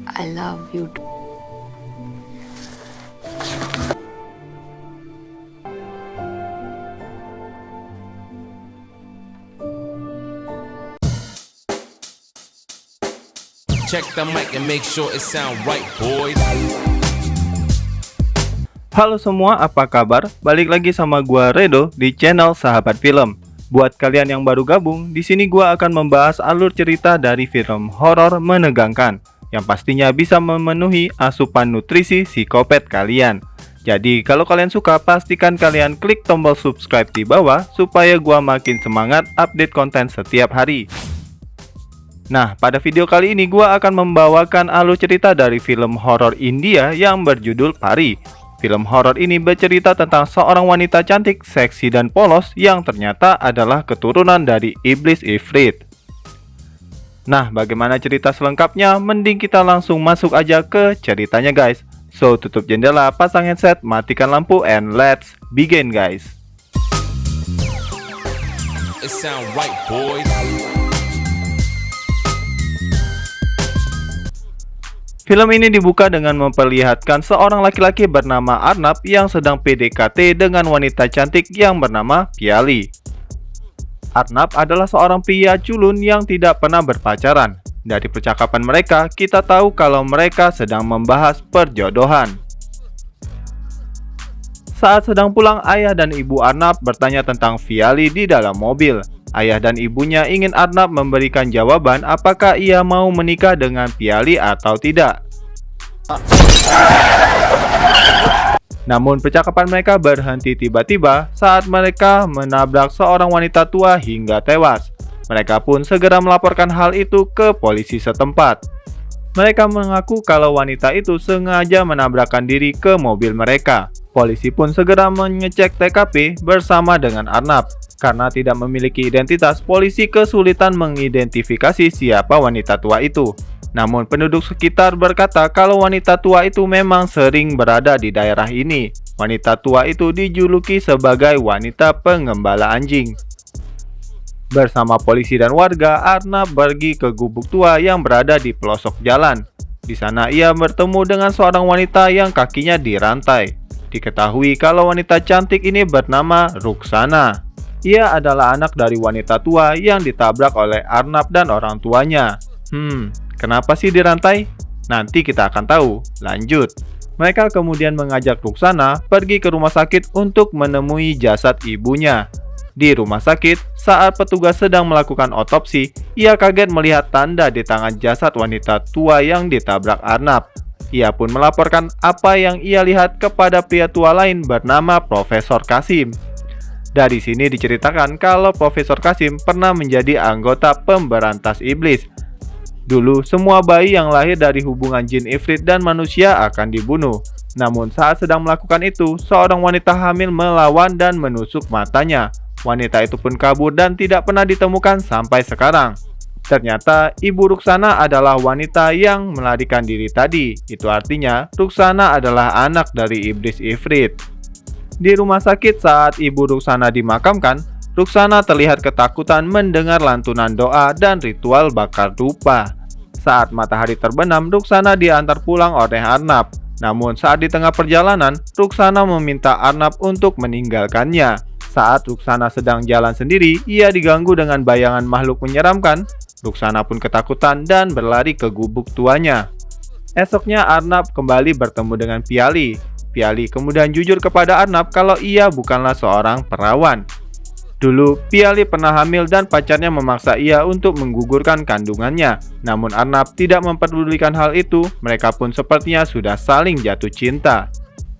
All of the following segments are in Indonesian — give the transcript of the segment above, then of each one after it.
I love you. Check the mic and make sure it sound right, boys. Halo semua, apa kabar? Balik lagi sama gua Redo di channel Sahabat Film. Buat kalian yang baru gabung, di sini gua akan membahas alur cerita dari film horor menegangkan yang pastinya bisa memenuhi asupan nutrisi psikopat kalian. Jadi kalau kalian suka, pastikan kalian klik tombol subscribe di bawah supaya gua makin semangat update konten setiap hari. Nah, pada video kali ini gua akan membawakan alur cerita dari film horor India yang berjudul Pari. Film horor ini bercerita tentang seorang wanita cantik, seksi dan polos yang ternyata adalah keturunan dari iblis Ifrit. Nah, bagaimana cerita selengkapnya? Mending kita langsung masuk aja ke ceritanya, guys. So, tutup jendela, pasang headset, matikan lampu, and let's begin, guys. It sound right, boys. Film ini dibuka dengan memperlihatkan seorang laki-laki bernama Arnab yang sedang PDKT dengan wanita cantik yang bernama Piali. Arnab adalah seorang pria culun yang tidak pernah berpacaran. Dari percakapan mereka, kita tahu kalau mereka sedang membahas perjodohan. Saat sedang pulang, ayah dan ibu Arnab bertanya tentang Piali di dalam mobil. Ayah dan ibunya ingin Arnab memberikan jawaban apakah ia mau menikah dengan Piali atau tidak. Namun percakapan mereka berhenti tiba-tiba saat mereka menabrak seorang wanita tua hingga tewas. Mereka pun segera melaporkan hal itu ke polisi setempat. Mereka mengaku kalau wanita itu sengaja menabrakkan diri ke mobil mereka. Polisi pun segera mengecek TKP bersama dengan Arnab. Karena tidak memiliki identitas, polisi kesulitan mengidentifikasi siapa wanita tua itu. Namun penduduk sekitar berkata kalau wanita tua itu memang sering berada di daerah ini. Wanita tua itu dijuluki sebagai wanita pengembala anjing. Bersama polisi dan warga, Arnab pergi ke gubuk tua yang berada di pelosok jalan. Di sana ia bertemu dengan seorang wanita yang kakinya dirantai. Diketahui kalau wanita cantik ini bernama Ruksana. Ia adalah anak dari wanita tua yang ditabrak oleh Arnab dan orang tuanya. Kenapa sih dirantai? Nanti kita akan tahu. Lanjut. Mereka kemudian mengajak Ruksana pergi ke rumah sakit untuk menemui jasad ibunya. Di rumah sakit, saat petugas sedang melakukan otopsi, ia kaget melihat tanda di tangan jasad wanita tua yang ditabrak Arnab. Ia pun melaporkan apa yang ia lihat kepada pria tua lain bernama Profesor Kasim. Dari sini diceritakan kalau Profesor Kasim pernah menjadi anggota pemberantas iblis. Dulu, semua bayi yang lahir dari hubungan jin ifrit dan manusia akan dibunuh. Namun saat sedang melakukan itu, seorang wanita hamil melawan dan menusuk matanya. Wanita itu pun kabur dan tidak pernah ditemukan sampai sekarang. Ternyata ibu Ruksana adalah wanita yang melarikan diri tadi. Itu artinya Ruksana adalah anak dari iblis ifrit. Di rumah sakit saat ibu Ruksana dimakamkan, Ruksana terlihat ketakutan mendengar lantunan doa dan ritual bakar dupa. Saat matahari terbenam, Ruksana diantar pulang oleh Arnab. Namun saat di tengah perjalanan, Ruksana meminta Arnab untuk meninggalkannya. Saat Ruksana sedang jalan sendiri, ia diganggu dengan bayangan makhluk menyeramkan. Ruksana pun ketakutan dan berlari ke gubuk tuanya. Esoknya Arnab kembali bertemu dengan Piali. Piali kemudian jujur kepada Arnab kalau ia bukanlah seorang perawan. Dulu, Piali pernah hamil dan pacarnya memaksa ia untuk menggugurkan kandungannya. Namun Arnab tidak memperdulikan hal itu, mereka pun sepertinya sudah saling jatuh cinta.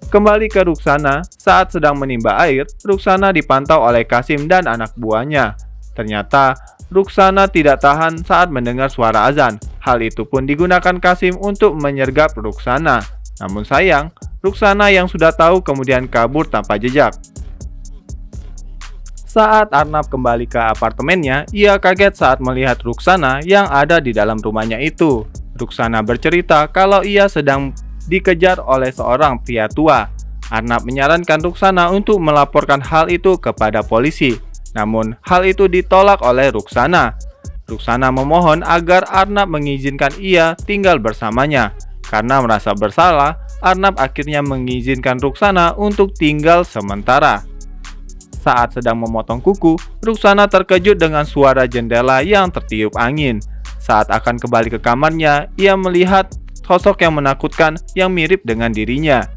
Kembali ke Ruksana, saat sedang menimba air, Ruksana dipantau oleh Kasim dan anak buahnya. Ternyata, Ruksana tidak tahan saat mendengar suara azan. Hal itu pun digunakan Kasim untuk menyergap Ruksana. Namun sayang, Ruksana yang sudah tahu kemudian kabur tanpa jejak. Saat Arnab kembali ke apartemennya, ia kaget saat melihat Ruksana yang ada di dalam rumahnya itu. Ruksana bercerita kalau ia sedang dikejar oleh seorang pria tua. Arnab menyarankan Ruksana untuk melaporkan hal itu kepada polisi. Namun, hal itu ditolak oleh Ruksana. Ruksana memohon agar Arnab mengizinkan ia tinggal bersamanya. Karena merasa bersalah, Arnab akhirnya mengizinkan Ruksana untuk tinggal sementara. Saat sedang memotong kuku, Ruksana terkejut dengan suara jendela yang tertiup angin. Saat akan kembali ke kamarnya, ia melihat sosok yang menakutkan yang mirip dengan dirinya.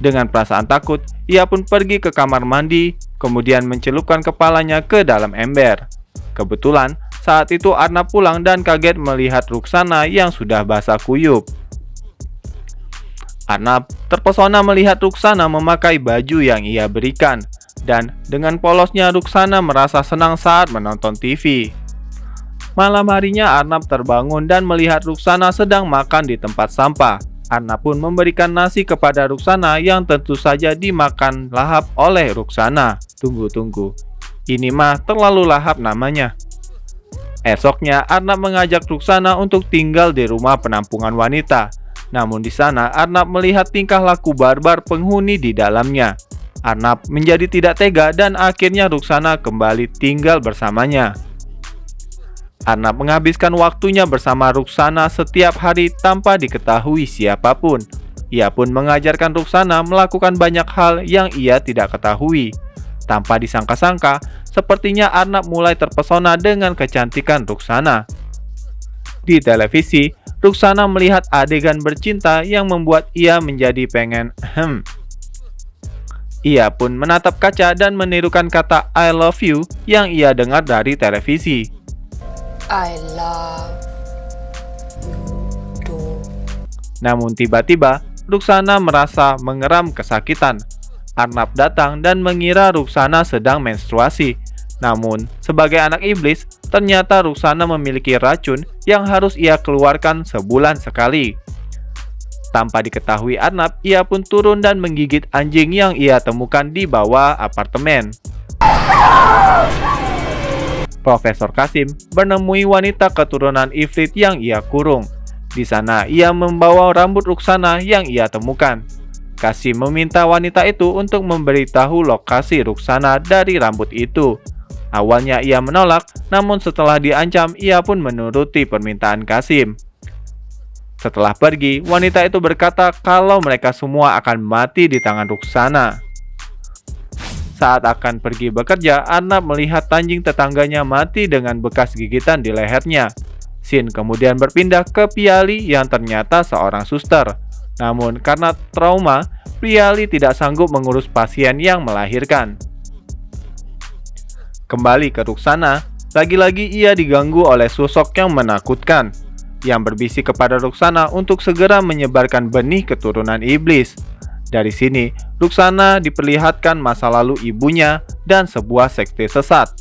Dengan perasaan takut, ia pun pergi ke kamar mandi, kemudian mencelupkan kepalanya ke dalam ember. Kebetulan, saat itu Arnab pulang dan kaget melihat Ruksana yang sudah basah kuyup. Arnab terpesona melihat Ruksana memakai baju yang ia berikan, dan dengan polosnya Ruksana merasa senang saat menonton TV. Malam harinya Arnab terbangun dan melihat Ruksana sedang makan di tempat sampah. Arnab pun memberikan nasi kepada Ruksana yang tentu saja dimakan lahap oleh Ruksana. Tunggu. Ini mah terlalu lahap namanya. Esoknya Arnab mengajak Ruksana untuk tinggal di rumah penampungan wanita. Namun di sana Arnab melihat tingkah laku barbar penghuni di dalamnya. Arnab menjadi tidak tega dan akhirnya Ruksana kembali tinggal bersamanya. Arnab menghabiskan waktunya bersama Ruksana setiap hari tanpa diketahui siapapun. Ia pun mengajarkan Ruksana melakukan banyak hal yang ia tidak ketahui. Tanpa disangka-sangka, sepertinya Arnab mulai terpesona dengan kecantikan Ruksana. Di televisi, Ruksana melihat adegan bercinta yang membuat ia menjadi pengen Ia pun menatap kaca dan menirukan kata I love you yang ia dengar dari televisi. I love you too. Namun tiba-tiba, Ruksana merasa mengeram kesakitan. Arnab datang dan mengira Ruksana sedang menstruasi. Namun, sebagai anak iblis, ternyata Ruksana memiliki racun yang harus ia keluarkan sebulan sekali. Tanpa diketahui Arnab, ia pun turun dan menggigit anjing yang ia temukan di bawah apartemen. Profesor Kasim menemui wanita keturunan Ifrit yang ia kurung. Di sana, ia membawa rambut Ruksana yang ia temukan. Kasim meminta wanita itu untuk memberitahu lokasi Ruksana dari rambut itu. Awalnya ia menolak, namun setelah diancam, ia pun menuruti permintaan Kasim. Setelah pergi, wanita itu berkata kalau mereka semua akan mati di tangan Ruksana. Saat akan pergi bekerja, Arnab melihat anjing tetangganya mati dengan bekas gigitan di lehernya. Scene kemudian berpindah ke Piali yang ternyata seorang suster. Namun karena trauma, Piali tidak sanggup mengurus pasien yang melahirkan. Kembali ke Ruksana, lagi-lagi ia diganggu oleh sosok yang menakutkan, yang berbisik kepada Ruksana untuk segera menyebarkan benih keturunan iblis. Dari sini, Ruksana diperlihatkan masa lalu ibunya dan sebuah sekte sesat.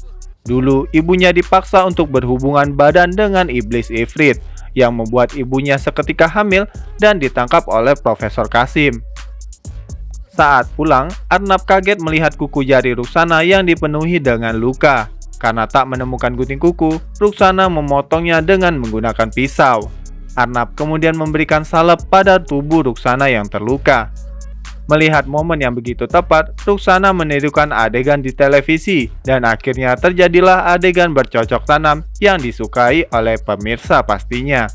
Dulu, ibunya dipaksa untuk berhubungan badan dengan iblis Ifrit, yang membuat ibunya seketika hamil dan ditangkap oleh Profesor Kasim. Saat pulang, Arnab kaget melihat kuku jari Ruksana yang dipenuhi dengan luka. Karena tak menemukan gunting kuku, Ruksana memotongnya dengan menggunakan pisau. Arnab kemudian memberikan salep pada tubuh Ruksana yang terluka. Melihat momen yang begitu tepat, Ruksana menirukan adegan di televisi dan akhirnya terjadilah adegan bercocok tanam yang disukai oleh pemirsa pastinya.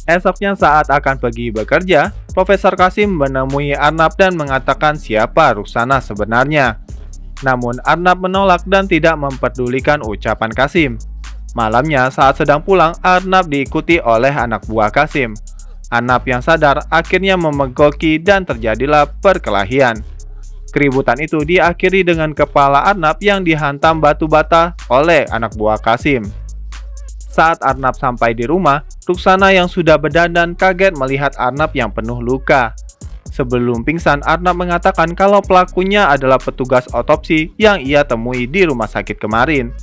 Esoknya saat akan pergi bekerja, Profesor Kasim menemui Arnab dan mengatakan siapa Ruksana sebenarnya. Namun Arnab menolak dan tidak memperdulikan ucapan Kasim. Malamnya saat sedang pulang, Arnab diikuti oleh anak buah Kasim. Arnab yang sadar akhirnya memergoki dan terjadilah perkelahian. Keributan itu diakhiri dengan kepala Arnab yang dihantam batu bata oleh anak buah Kasim. Saat Arnab sampai di rumah, Ruksana yang sudah berdandan kaget melihat Arnab yang penuh luka. Sebelum pingsan, Arnab mengatakan kalau pelakunya adalah petugas otopsi yang ia temui di rumah sakit kemarin.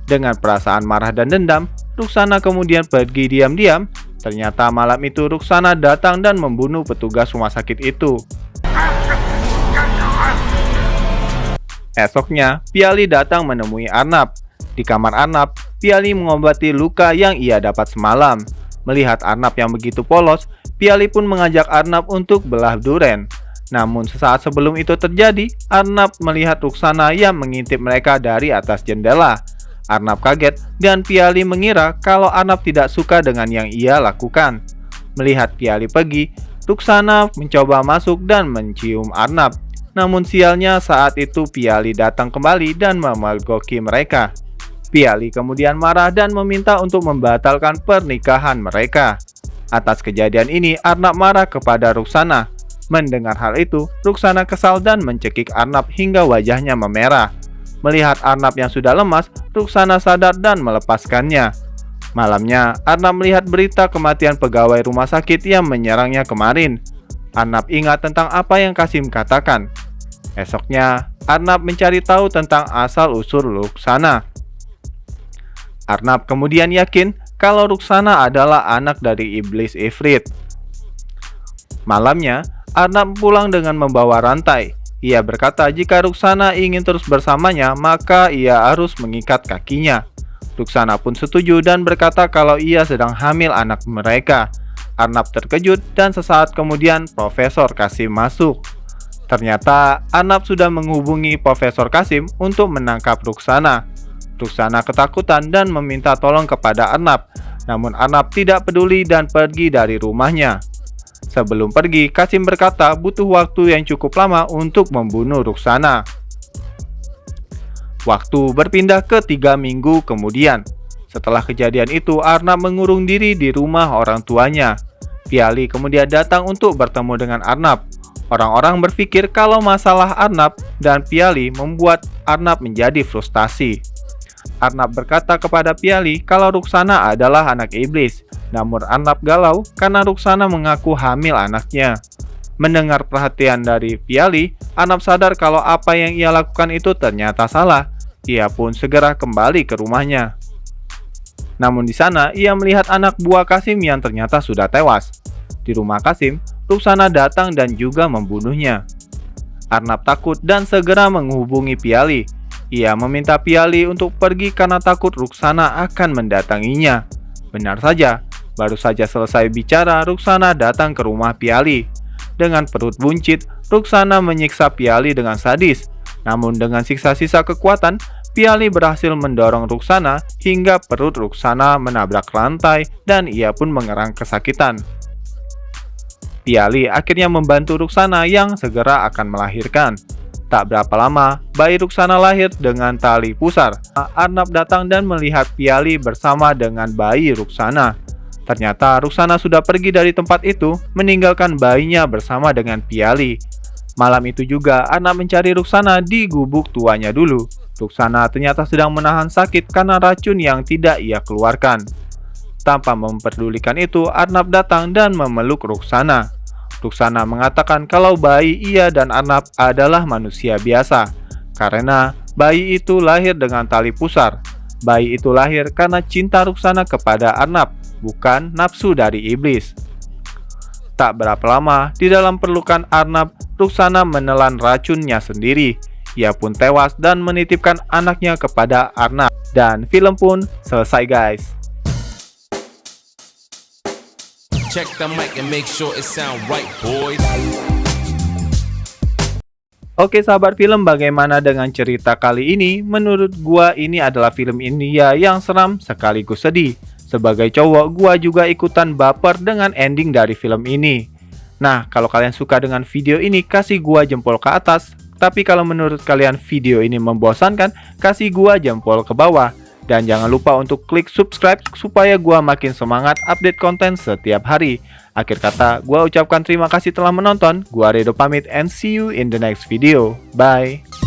Dengan perasaan marah dan dendam, Ruksana kemudian pergi diam-diam. Ternyata malam itu Ruksana datang dan membunuh petugas rumah sakit itu. Esoknya, Piali datang menemui Arnab. Di kamar Arnab, Piali mengobati luka yang ia dapat semalam. Melihat Arnab yang begitu polos, Piali pun mengajak Arnab untuk belah duren. Namun sesaat sebelum itu terjadi, Arnab melihat Ruksana yang mengintip mereka dari atas jendela. Arnab kaget dan Piali mengira kalau Arnab tidak suka dengan yang ia lakukan. Melihat Piali pergi, Ruksana mencoba masuk dan mencium Arnab. Namun sialnya saat itu Piali datang kembali dan memergoki mereka. Piali kemudian marah dan meminta untuk membatalkan pernikahan mereka. Atas kejadian ini Arnab marah kepada Ruksana. Mendengar hal itu, Ruksana kesal dan mencekik Arnab hingga wajahnya memerah. Melihat Arnab yang sudah lemas, Ruksana sadar dan melepaskannya. Malamnya, Arnab melihat berita kematian pegawai rumah sakit yang menyerangnya kemarin. Arnab ingat tentang apa yang Kasim katakan. Esoknya, Arnab mencari tahu tentang asal-usul Ruksana. Arnab kemudian yakin kalau Ruksana adalah anak dari iblis Ifrit. Malamnya, Arnab pulang dengan membawa rantai. Ia berkata jika Ruksana ingin terus bersamanya, maka ia harus mengikat kakinya. Ruksana pun setuju dan berkata kalau ia sedang hamil anak mereka. Arnab terkejut dan sesaat kemudian Profesor Kasim masuk. Ternyata Arnab sudah menghubungi Profesor Kasim untuk menangkap Ruksana. Ruksana ketakutan dan meminta tolong kepada Arnab. Namun Arnab tidak peduli dan pergi dari rumahnya. Sebelum pergi, Kasim berkata butuh waktu yang cukup lama untuk membunuh Ruksana. Waktu berpindah ke 3 minggu kemudian. Setelah kejadian itu, Arnab mengurung diri di rumah orang tuanya. Piali kemudian datang untuk bertemu dengan Arnab. Orang-orang berpikir kalau masalah Arnab dan Piali membuat Arnab menjadi frustasi. Arnab berkata kepada Piali kalau Ruksana adalah anak iblis. Namun Arnab galau karena Ruksana mengaku hamil anaknya. Mendengar perhatian dari Piali, Arnab sadar kalau apa yang ia lakukan itu ternyata salah. Ia pun segera kembali ke rumahnya. Namun di sana ia melihat anak buah Kasim yang ternyata sudah tewas. Di rumah Kasim, Ruksana datang dan juga membunuhnya. Arnab takut dan segera menghubungi Piali. Ia meminta Piali untuk pergi karena takut Ruksana akan mendatanginya. Benar saja, baru saja selesai bicara, Ruksana datang ke rumah Piali. Dengan perut buncit, Ruksana menyiksa Piali dengan sadis. Namun dengan sisa-sisa kekuatan, Piali berhasil mendorong Ruksana hingga perut Ruksana menabrak lantai dan ia pun mengerang kesakitan. Piali akhirnya membantu Ruksana yang segera akan melahirkan. Tak berapa lama, bayi Ruksana lahir dengan tali pusar. Arnab datang dan melihat Piali bersama dengan bayi Ruksana. Ternyata Ruksana sudah pergi dari tempat itu, meninggalkan bayinya bersama dengan Piali. Malam itu juga Arnab mencari Ruksana di gubuk tuanya dulu. Ruksana ternyata sedang menahan sakit karena racun yang tidak ia keluarkan. Tanpa memperdulikan itu, Arnab datang dan memeluk Ruksana. Ruksana mengatakan kalau bayi ia dan Arnab adalah manusia biasa, karena bayi itu lahir dengan tali pusar. Bayi itu lahir karena cinta Ruksana kepada Arnab, bukan nafsu dari iblis. Tak berapa lama, di dalam pelukan Arnab, Ruksana menelan racunnya sendiri. Ia pun tewas dan menitipkan anaknya kepada Arnab. Dan film pun selesai guys. Check the mic and make sure it sound right, boys. Oke sahabat film, bagaimana dengan cerita kali ini? Menurut gua ini adalah film India yang seram sekaligus sedih. Sebagai cowok, gua juga ikutan baper dengan ending dari film ini. Nah, kalau kalian suka dengan video ini, kasih gua jempol ke atas. Tapi kalau menurut kalian video ini membosankan, kasih gua jempol ke bawah. Dan jangan lupa untuk klik subscribe supaya gua makin semangat update konten setiap hari. Akhir kata, gua ucapkan terima kasih telah menonton. Gua Redo pamit and see you in the next video. Bye.